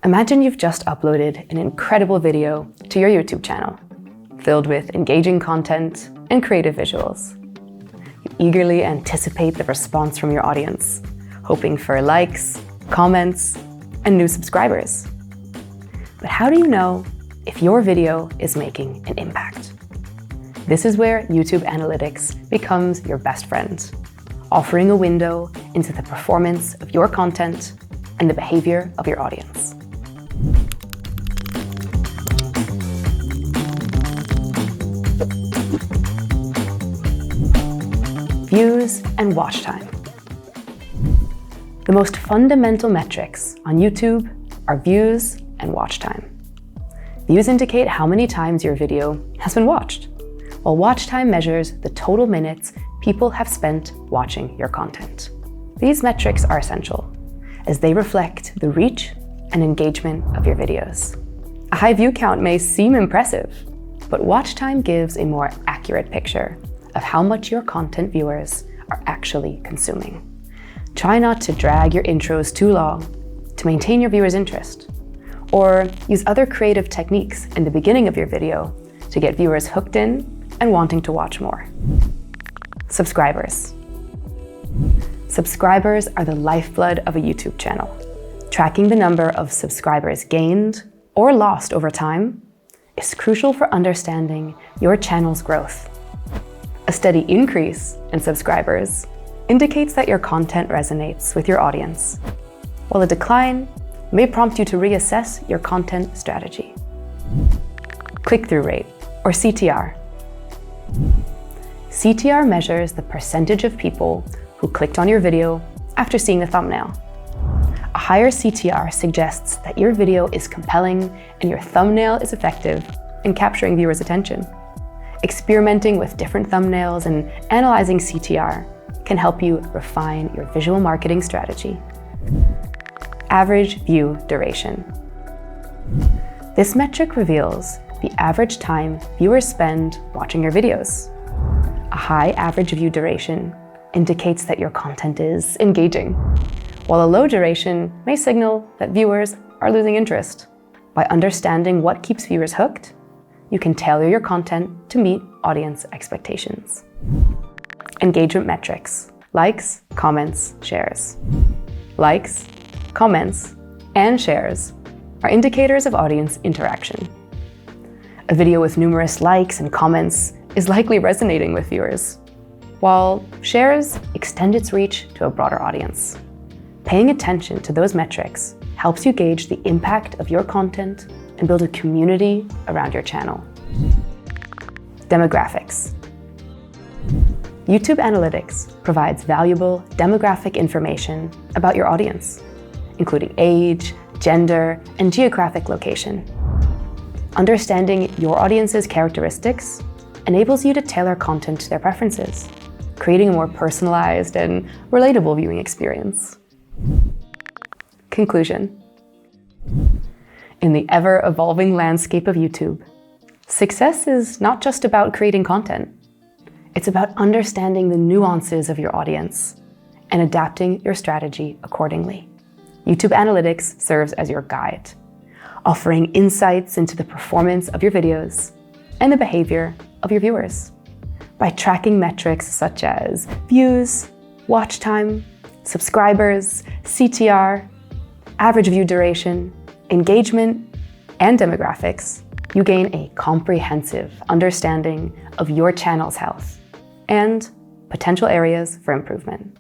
Imagine you've just uploaded an incredible video to your YouTube channel, filled with engaging content and creative visuals. You eagerly anticipate the response from your audience, hoping for likes, comments, and new subscribers. But how do you know if your video is making an impact? This is where YouTube Analytics becomes your best friend, offering a window into the performance of your content and the behavior of your audience. Views and watch time. The most fundamental metrics on YouTube are views and watch time. Views indicate how many times your video has been watched, while watch time measures the total minutes people have spent watching your content. These metrics are essential, as they reflect the reach and engagement of your videos. A high view count may seem impressive, but watch time gives a more accurate picture of how much your content viewers are actually consuming. Try not to drag your intros too long to maintain your viewers' interest, or use other creative techniques in the beginning of your video to get viewers hooked in and wanting to watch more. Subscribers. Subscribers are the lifeblood of a YouTube channel. Tracking the number of subscribers gained or lost over time is crucial for understanding your channel's growth. A steady increase in subscribers indicates that your content resonates with your audience, while a decline may prompt you to reassess your content strategy. Click-through rate, or CTR. CTR measures the percentage of people who clicked on your video after seeing the thumbnail. A higher CTR suggests that your video is compelling and your thumbnail is effective in capturing viewers' attention. Experimenting with different thumbnails and analyzing CTR can help you refine your visual marketing strategy. Average view duration. This metric reveals the average time viewers spend watching your videos. A high average view duration indicates that your content is engaging, while a low duration may signal that viewers are losing interest. By understanding what keeps viewers hooked, you can tailor your content to meet audience expectations. Engagement metrics: likes, comments, shares. Likes, comments, and shares are indicators of audience interaction. A video with numerous likes and comments is likely resonating with viewers, while shares extend its reach to a broader audience. Paying attention to those metrics helps you gauge the impact of your content and build a community around your channel. Demographics. YouTube Analytics provides valuable demographic information about your audience, including age, gender, and geographic location. Understanding your audience's characteristics enables you to tailor content to their preferences, creating a more personalized and relatable viewing experience. Conclusion. In the ever-evolving landscape of YouTube, success is not just about creating content. It's about understanding the nuances of your audience and adapting your strategy accordingly. YouTube Analytics serves as your guide, offering insights into the performance of your videos and the behavior of your viewers. By tracking metrics such as views, watch time, subscribers, CTR, average view duration, engagement, and demographics, you gain a comprehensive understanding of your channel's health and potential areas for improvement.